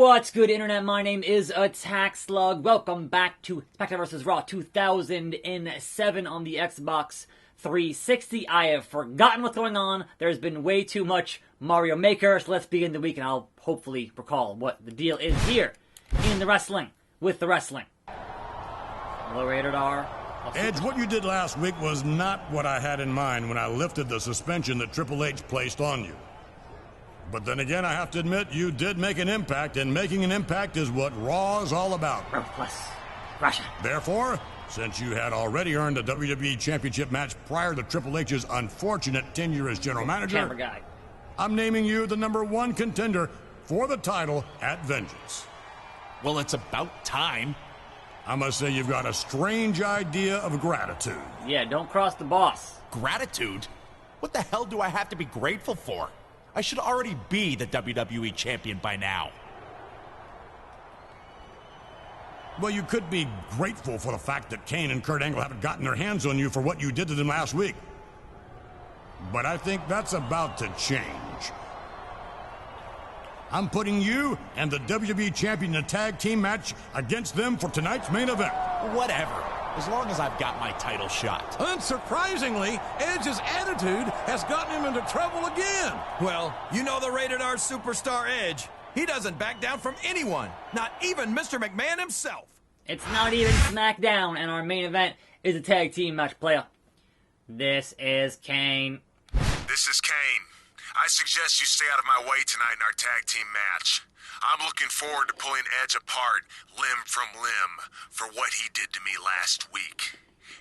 What's good, Internet? My name is Attack Slug. Welcome back to Smackdown Vs RAW 2007 on the Xbox 360. I have forgotten what's going on. There's been way too much Mario Maker, so let's begin the week and I'll hopefully recall what the deal is here in the wrestling, with the wrestling. Low rated R. Edge, what you did last week was not what I had in mind when I lifted the suspension that Triple H placed on you. But then again, I have to admit, you did make an impact, and making an impact is what Raw is all about. Plus, Russia. Therefore, since you had already earned a WWE Championship match prior to Triple H's unfortunate tenure as general manager, I'm naming you the #1 contender for the title at Vengeance. Well, it's about time. I must say you've got a strange idea of gratitude. Yeah, don't cross the boss. Gratitude? What the hell do I have to be grateful for? I should already be the WWE champion by now. Well, you could be grateful for the fact that Kane and Kurt Angle haven't gotten their hands on you for what you did to them last week. But I think that's about to change. I'm putting you and the WWE champion in a tag team match against them for tonight's main event. Whatever, as long as I've got my title shot. Unsurprisingly, Edge's attitude has gotten him into trouble again. Well, you know the rated R superstar Edge. He doesn't back down from anyone, not even Mr. McMahon himself. It's not even SmackDown, and our main event is a tag team match, player. This is Kane. This is Kane. I suggest you stay out of my way tonight in our tag team match. I'm looking forward to pulling Edge apart, limb from limb, for what he did to me last week.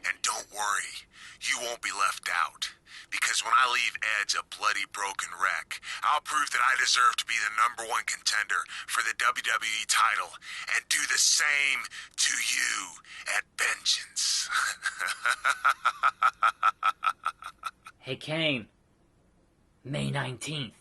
And don't worry, you won't be left out. Because when I leave Edge a bloody, broken wreck, I'll prove that I deserve to be the #1 contender for the WWE title, and do the same to you at Vengeance. Hey, Kane. May 19th.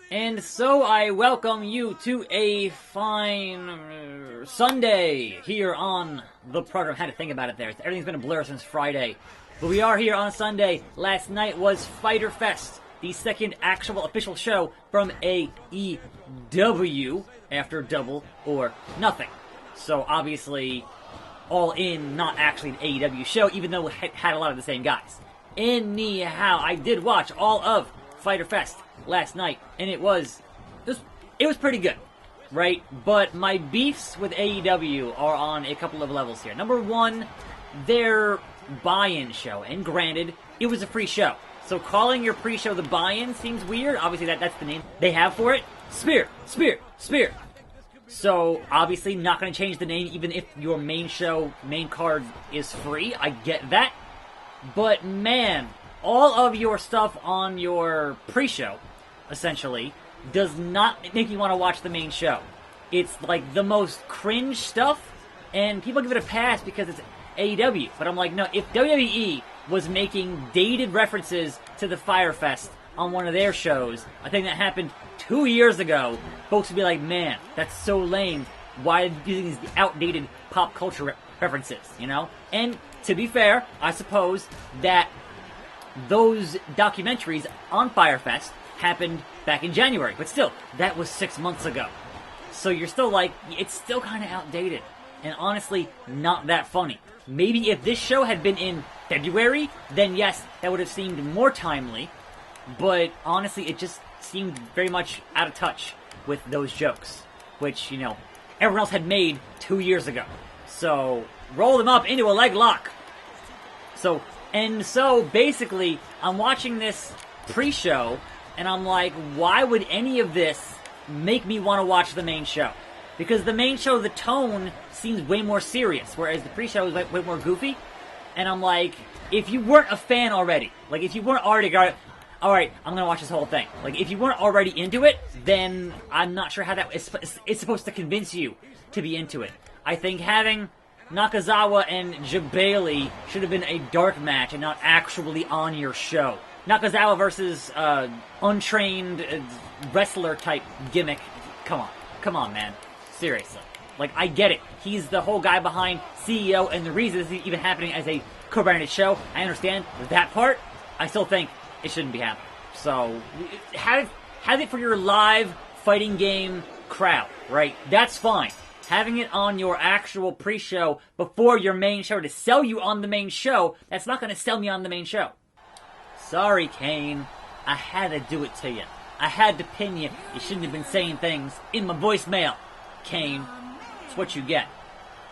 And so I welcome you to a fine Sunday here on the program. I had to think about it there. Everything's been a blur since Friday. But we are here on Sunday. Last night was Fyter Fest, the second actual official show from AEW after Double or Nothing. So obviously, All In, not actually an AEW show, even though it had a lot of the same guys. Anyhow, I did watch all of Fyter Fest last night, and it was pretty good, right? But my beefs with AEW are on a couple of levels here. Number one, their buy-in show, and granted, it was a free show. So calling your pre-show the buy-in seems weird. Obviously, that's the name they have for it. Spear. So, obviously, not going to change the name even if your main show, main card is free. I get that. But man, all of your stuff on your pre-show, essentially, does not make you want to watch the main show. It's like the most cringe stuff, and people give it a pass because it's AEW. But I'm like, no, if WWE was making dated references to the Fyter Fest on one of their shows, I think that happened 2 years ago, folks would be like, man, that's so lame. Why are you using these outdated pop culture references, you know? And to be fair, I suppose that those documentaries on Fyter Fest happened back in January. But still, that was 6 months ago. So you're still like, it's still kind of outdated. And honestly, not that funny. Maybe if this show had been in February, then yes, that would have seemed more timely. But honestly, it just seemed very much out of touch with those jokes. Which, you know, everyone else had made 2 years ago. So, roll them up into a leg lock. So basically, I'm watching this pre-show, and I'm like, why would any of this make me want to watch the main show? Because the main show, the tone seems way more serious, whereas the pre-show is way more goofy. And I'm like, if you weren't a fan already, like if you weren't already alright, I'm going to watch this whole thing. Like, if you weren't already into it, then I'm not sure how that is supposed to convince you to be into it. I think having Nakazawa and Jabali should have been a dark match and not actually on your show. Nakazawa versus untrained wrestler type gimmick. Come on, man. Seriously. Like, I get it. He's the whole guy behind CEO, and the reason this is even happening as a co-branded show, I understand that part. I still think it shouldn't be happening. So, have it for your live fighting game crowd, right? That's fine. Having it on your actual pre-show before your main show to sell you on the main show, that's not going to sell me on the main show. Sorry, Kane. I had to do it to you. I had to pin you. You shouldn't have been saying things in my voicemail, Kane. It's what you get.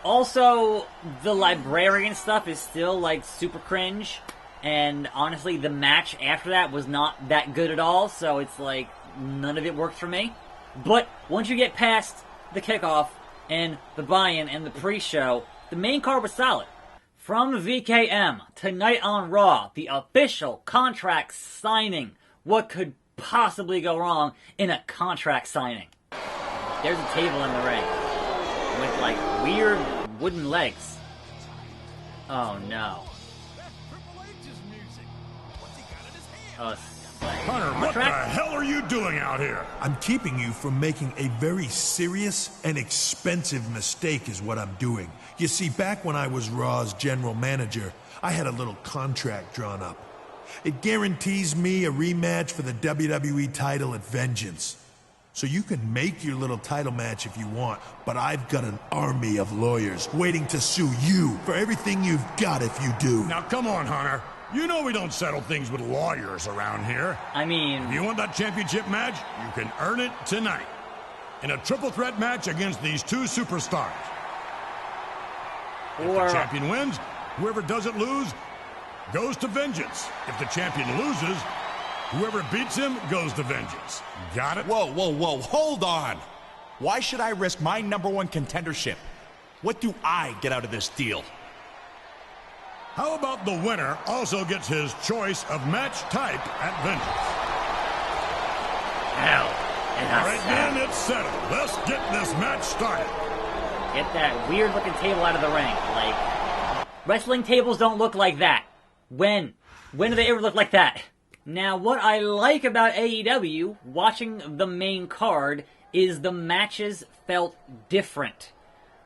Also, the librarian stuff is still, like, super cringe. And honestly, the match after that was not that good at all. So it's like, none of it worked for me. But once you get past the kickoff and the buy-in and the pre-show, the main card was solid. From VKM, tonight on Raw, the official contract signing. What could possibly go wrong in a contract signing? There's a table in the ring with, like, weird wooden legs. Oh, no. Hunter, what the hell are you doing out here? I'm keeping you from making a very serious and expensive mistake is what I'm doing. You see, back when I was Raw's general manager, I had a little contract drawn up. It guarantees me a rematch for the WWE title at Vengeance. So you can make your little title match if you want, but I've got an army of lawyers waiting to sue you for everything you've got if you do. Now come on, Hunter. You know we don't settle things with lawyers around here. I mean, if you want that championship match, you can earn it tonight. In a triple threat match against these two superstars. If the champion wins, whoever doesn't lose goes to Vengeance. If the champion loses, whoever beats him goes to Vengeance. Got it? Whoa, whoa, whoa, hold on. Why should I risk my #1 contendership? What do I get out of this deal? How about the winner also gets his choice of match type at Vengeance? Hell. All right, then, it's settled. Let's get this match started. Get that weird-looking table out of the ring. Like, wrestling tables don't look like that. When? When do they ever look like that? Now, what I like about AEW, watching the main card, is the matches felt different.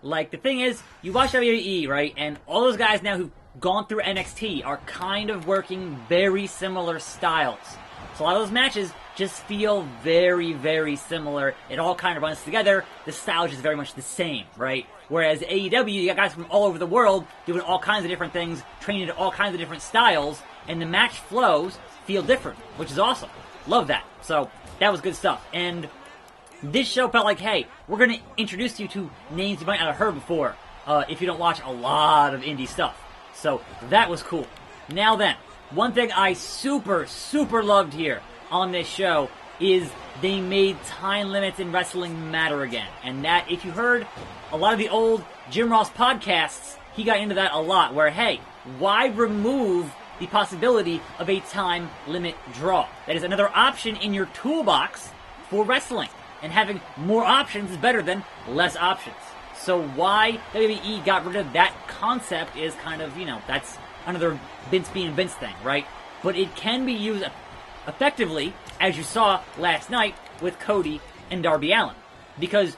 Like, the thing is, you watch WWE, right, and all those guys now who've gone through NXT are kind of working very similar styles. So a lot of those matches just feel very, very similar. It all kind of runs together. The style is just very much the same, right? Whereas AEW, you got guys from all over the world doing all kinds of different things, training at all kinds of different styles, and the match flows feel different, which is awesome. Love that. So that was good stuff. And this show felt like, hey, we're going to introduce you to names you might not have heard before if you don't watch a lot of indie stuff. So that was cool. Now then, one thing I super, super loved here on this show is they made time limits in wrestling matter again. And that, if you heard a lot of the old Jim Ross podcasts, he got into that a lot, where, hey, why remove the possibility of a time limit draw? That is another option in your toolbox for wrestling. And having more options is better than less options. So why WWE got rid of that concept is kind of, that's another Vince being Vince thing, right? But it can be used effectively, as you saw last night with Cody and Darby Allin. Because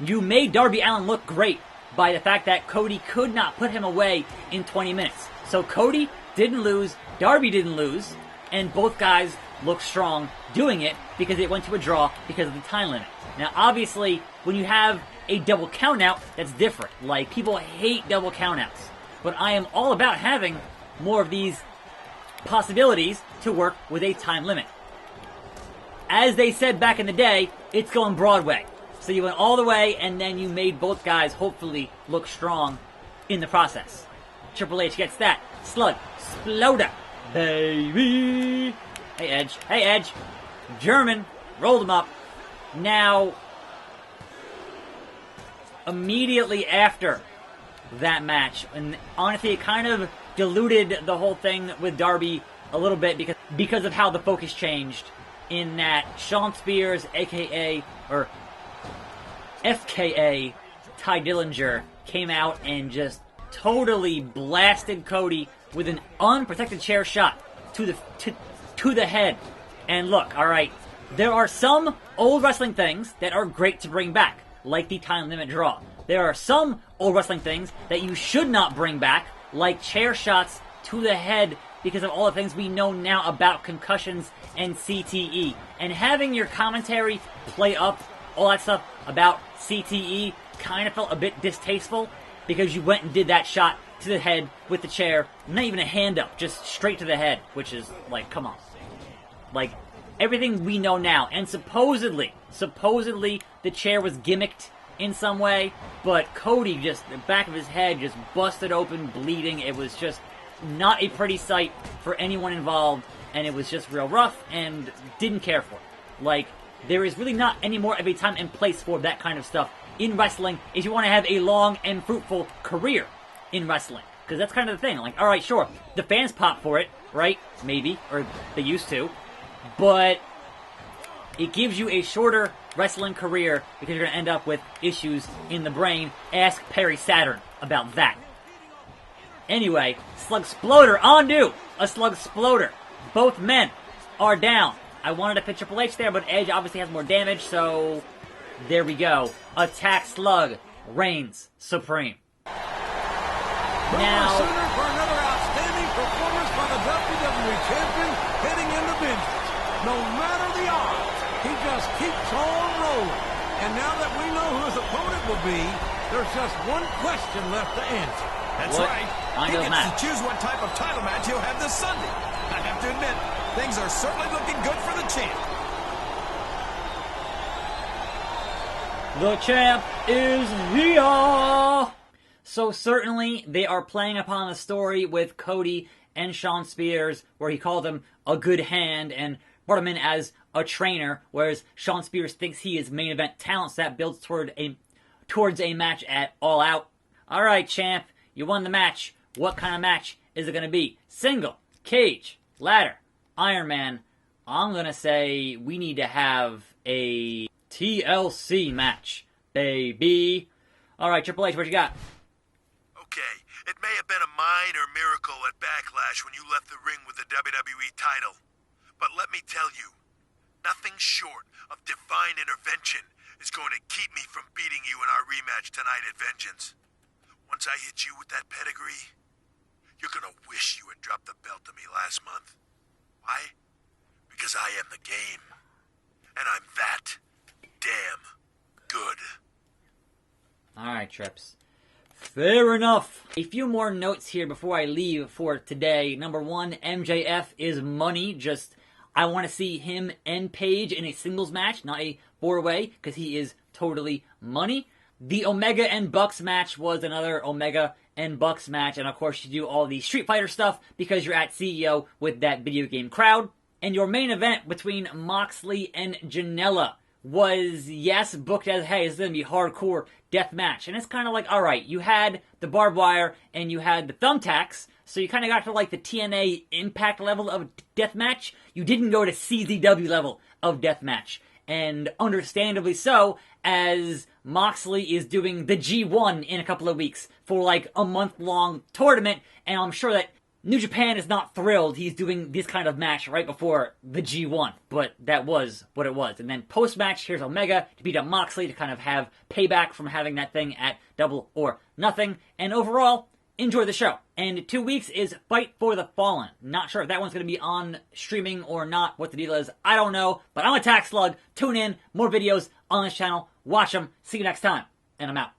you made Darby Allin look great by the fact that Cody could not put him away in 20 minutes. So Cody didn't lose, Darby didn't lose, and both guys looked strong doing it because it went to a draw because of the time limit. Now, obviously, when you have a double countout, that's different. Like, people hate double countouts. But I am all about having more of these possibilities to work with a time limit. As they said back in the day, it's going Broadway. So you went all the way, and then you made both guys hopefully look strong in the process. Triple H gets that. Slug. Sploder. Baby. Hey, Edge. Hey, Edge. German. Rolled him up. Now, immediately after that match, and honestly, it kind of diluted the whole thing with Darby a little bit because of how the focus changed, in that Sean Spears, aka, or FKA, Ty Dillinger, came out and just totally blasted Cody with an unprotected chair shot to the head. And look, alright, there are some old wrestling things that are great to bring back, like the time limit draw. There are some old wrestling things that you should not bring back, like chair shots to the head because of all the things we know now about concussions and CTE. And having your commentary play up all that stuff about CTE kind of felt a bit distasteful, because you went and did that shot to the head with the chair, not even a hand up, just straight to the head, which is like, come on. Like, everything we know now, and supposedly the chair was gimmicked in some way, but Cody just, the back of his head just busted open, bleeding. It was just not a pretty sight for anyone involved, and it was just real rough, and didn't care for it. Like, there is really not any more of a time and place for that kind of stuff in wrestling if you want to have a long and fruitful career in wrestling. Because that's kind of the thing. Like, alright, sure, the fans pop for it, right? Maybe, or they used to. But it gives you a shorter wrestling career because you're going to end up with issues in the brain. Ask Perry Saturn about that. Anyway, Slug-Sploder on due. A Slug-Sploder. Both men are down. I wanted to put Triple H there, but Edge obviously has more damage, so there we go. Attack Slug reigns supreme. Now, sooner for another outstanding performance by the WWE Champion heading into vengeance. No matter the odds, he just keeps on rolling. And now that we know who his opponent will be, there's just one question left to answer. That's right. He gets to choose what type of title match he'll have this Sunday. I have to admit, things are certainly looking good for the champ. The champ is here! So certainly, they are playing upon the story with Cody and Shawn Spears, where he called him a good hand and brought him in as a trainer, whereas Shawn Spears thinks he is main event talent, so that builds towards a match at All Out. Alright, champ, you won the match. What kind of match is it going to be? Single, cage, ladder, Iron Man. I'm going to say we need to have a TLC match, baby. Alright, Triple H, what you got? Okay, it may have been a minor miracle at Backlash when you left the ring with the WWE title. But let me tell you, nothing short of divine intervention is going to keep me from beating you in our rematch tonight at Vengeance. Once I hit you with that pedigree, you're going to wish you had dropped the belt to me last month. Why? Because I am the game. And I'm that damn good. Alright, Trips. Fair enough. A few more notes here before I leave for today. Number one, MJF is money. Just, I want to see him and Paige in a singles match, not a four-way, because he is totally money. The Omega and Bucks match was another Omega and Bucks match, and of course you do all the Street Fighter stuff because you're at CEO with that video game crowd. And your main event between Moxley and Janela was, yes, booked as, hey, it's going to be hardcore death match. And it's kind of like, alright, you had the barbed wire and you had the thumbtacks, so you kind of got to like the TNA Impact level of death match. You didn't go to CZW level of death match. And understandably so, as Moxley is doing the G1 in a couple of weeks for like a month-long tournament, and I'm sure that New Japan is not thrilled he's doing this kind of match right before the G1, but that was what it was. And then post-match, here's Omega to beat up Moxley to kind of have payback from having that thing at Double or Nothing. And overall, enjoy the show. And 2 weeks is Fight for the Fallen. Not sure if that one's going to be on streaming or not, what the deal is, I don't know. But I'm Attack Slug. Tune in, more videos on this channel. Watch them. See you next time. And I'm out.